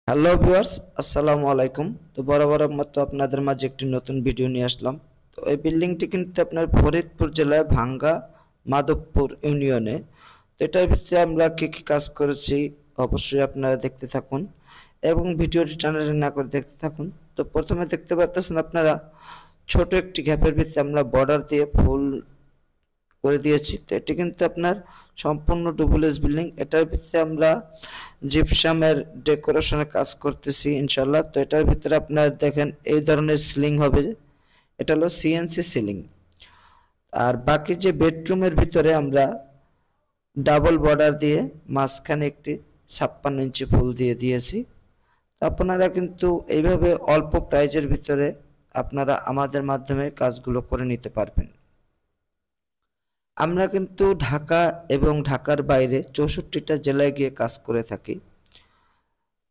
Hello viewers, আসসালামু আলাইকুম। তো বরাবরের মতো আপনাদের মাঝে একটি নতুন ভিডিও নিয়ে আসলাম। তো এই বিল্ডিংটি কিন্তু আপনার ফরিদপুর জেলায় ভাঙ্গা মাধবপুর ইউনিয়নে। তো এটার ভিতরে আমরা কী কী কাজ করেছি অবশ্যই আপনারা দেখতে থাকুন এবং ভিডিওটি টানাটানি না করে দেখতে থাকুন। তো প্রথমে দেখতে পাচ্ছেন আপনারা ছোট একটি গ্যাপের ভিতরে আমরা বর্ডার দিয়ে ফুল করে দিয়েছি। তো এটি কিন্তু আপনার সম্পূর্ণ ডুপ্লেক্স বিল্ডিং। এটার ভিতরে আমরা জিপসামের ডেকোরেশনের কাজ করতেছি ইনশাল্লাহ। তো এটার ভিতরে আপনার দেখেন এই ধরনের সিলিং হবে, এটা হলো সিএনসি সিলিং। আর বাকি যে বেডরুমের ভিতরে আমরা ডাবল বর্ডার দিয়ে মাঝখানে একটি 56 ইঞ্চি ফুল দিয়ে দিয়েছি। আপনারা কিন্তু এইভাবে অল্প প্রাইজের ভিতরে আপনারা আমাদের মাধ্যমে কাজগুলো করে নিতে পারবেন। আমরা কিন্তু ঢাকা এবং ঢাকার বাইরে 64টা জেলায় গিয়ে কাজ করে থাকি।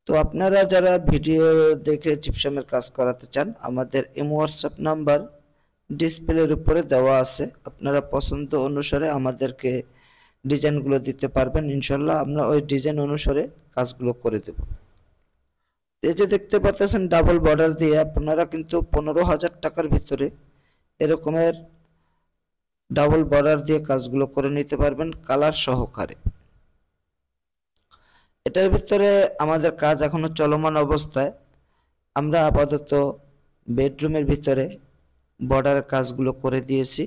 তো আপনারা যারা ভিডিও দেখে জিপসামের কাজ করাতে চান, আমাদের ইমো হোয়াটসঅ্যাপ নাম্বার ডিসপ্লের উপরে দেওয়া আছে। আপনারা পছন্দ অনুসারে আমাদেরকে ডিজাইনগুলো দিতে পারবেন, ইনশাল্লাহ আমরা ওই ডিজাইন অনুসারে কাজগুলো করে দেব। এই যে দেখতে পাচ্ছেন ডাবল বর্ডার দিয়ে আপনারা কিন্তু 15,000 টাকার ভিতরে এরকমের ডাবল বর্ডার দিয়ে কাজগুলো করে নিতে পারবেন কালার সহকারে। এটার ভিতরে আমাদের কাজ এখনো চলমান অবস্থায়। আমরা আপাতত বেডরুমের ভিতরে বর্ডারের কাজগুলো করে দিয়েছি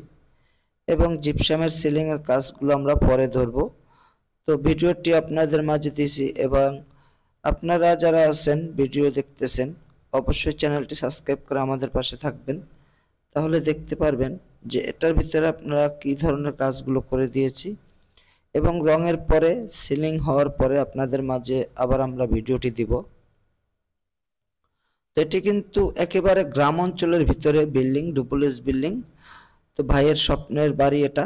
এবং জিপসামের সিলিংয়ের কাজগুলো আমরা পরে ধরব। তো ভিডিওটি আপনাদের মাঝে দিয়েছি এবং আপনারা যারা আছেন ভিডিও দেখতেছেন অবশ্যই চ্যানেলটি সাবস্ক্রাইব করে আমাদের পাশে থাকবেন, তাহলে দেখতে পারবেন যে এটার ভিতরে আপনারা কী ধরনের কাজগুলো করে দিয়েছি এবং রঙের পরে সিলিং হওয়ার পরে আপনাদের মাঝে আবার আমরা ভিডিওটি দিব। তো এটি কিন্তু একেবারে গ্রাম অঞ্চলের ভিতরে বিল্ডিং, ডুপ্লেক্স বিল্ডিং। তো ভাইয়ের স্বপ্নের বাড়ি এটা।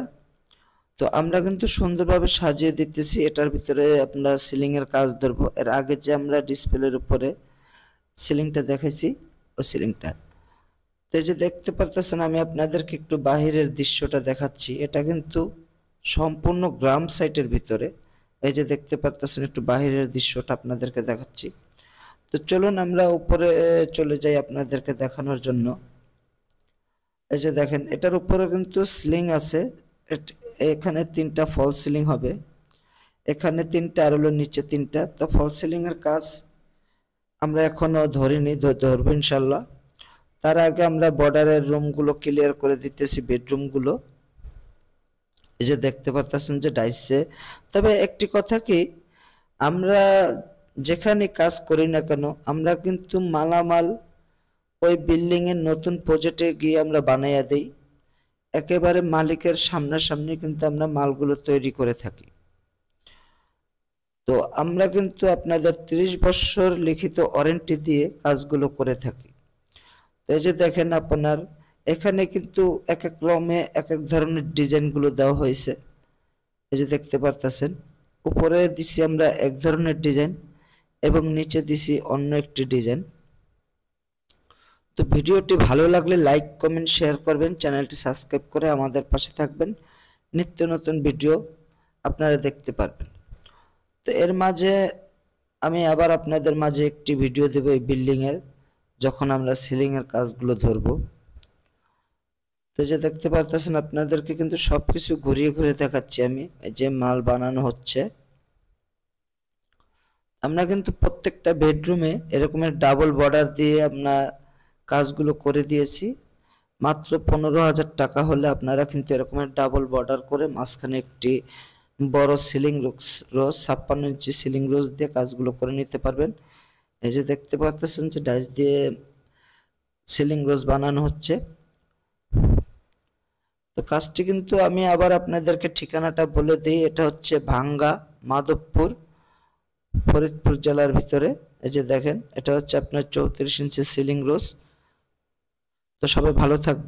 তো আমরা কিন্তু সুন্দরভাবে সাজিয়ে দিতেছি। এটার ভিতরে আমরা সিলিংয়ের কাজ ধরবো। এর আগে যে আমরা ডিসপ্লের উপরে সিলিংটা দেখাইছি ওই সিলিংটা। তো এই যে দেখতে পারতেছেন আমি আপনাদেরকে একটু বাহিরের দৃশ্যটা দেখাচ্ছি। এটা কিন্তু সম্পূর্ণ গ্রাম সাইটের ভিতরে। এই যে দেখতে পারতেছেন একটু বাহিরের দৃশ্যটা আপনাদেরকে দেখাচ্ছি। তো চলুন আমরা উপরে চলে যাই আপনাদেরকে দেখানোর জন্য। এই যে দেখেন এটার উপরে কিন্তু সিলিং আছে। এখানে 3টা ফল সিলিং হবে, এখানে 3টা আর হলো নিচে 3টা। তো ফল সিলিং এর কাজ আমরা এখনো ধরিনি, ধরবো ইনশাল্লাহ। তার আগে আমরা বর্ডারের রুমগুলো ক্লিয়ার করে দিতেছি, বেডরুমগুলো। এই যে দেখতে পারতেছেন যে ডাইসে। তবে একটি কথা কি, আমরা যেখানে কাজ করি না কেন আমরা কিন্তু মালামাল ওই বিল্ডিং এর নতুন প্রজেক্টে গিয়ে আমরা বানাইয়া দেই। একেবারে মালিকের সামনাসামনি কিন্তু আমরা মালগুলো তৈরি করে থাকি। তো আমরা কিন্তু আপনাদের 30 বছর লিখিত ওয়ারেন্টি দিয়ে কাজগুলো করে থাকি। তো এই যে দেখেন আপনার এখানে কিন্তু এক এক রুমে এক এক ধরনের ডিজাইনগুলো দেওয়া হয়েছে। এই যে দেখতে পারতেছেন উপরে দিছি আমরা এক ধরনের ডিজাইন এবং নিচে দিছি অন্য একটি ডিজাইন। তো ভিডিওটি ভালো লাগলে লাইক, কমেন্ট, শেয়ার করবেন, চ্যানেলটি সাবস্ক্রাইব করে আমাদের পাশে থাকবেন। নিত্য নতুন ভিডিও আপনারা দেখতে পারবেন। তো এর মাঝে আমি আবার আপনাদের মাঝে একটি ভিডিও দেব এই বিল্ডিংয়ের, যখন আমরা সিলিংয়ের কাজগুলো ধরব। তো যে দেখতে পারতেছেন আপনাদেরকে কিন্তু সবকিছু ঘুরিয়ে ঘুরিয়ে দেখাচ্ছি আমি। যে মাল বানানো হচ্ছে, আমরা কিন্তু প্রত্যেকটা বেডরুমে এরকমের ডাবল বর্ডার দিয়ে আমরা কাজগুলো করে দিয়েছি। মাত্র 15,000 টাকা হলে আপনারা কিন্তু এরকমের ডাবল বর্ডার করে মাঝখানে একটি বড় সিলিং রোজ 56 ইঞ্চি সিলিং রোজ দিয়ে কাজগুলো করে নিতে পারবেন। এই যে দেখতে পাচ্ছেন যে ডাইস দিয়ে সিলিং রোজ বানানো হচ্ছে। তো কাজটি কিন্তু আমি আবার আপনাদেরকে ঠিকানাটা বলে দিই, এটা হচ্ছে ভাঙ্গা মাধবপুর, ফরিদপুর জেলার ভিতরে। এই যে দেখেন এটা হচ্ছে আপনার 34 ইঞ্চি সিলিং রোজ। তো সবাই ভালো থাকবে।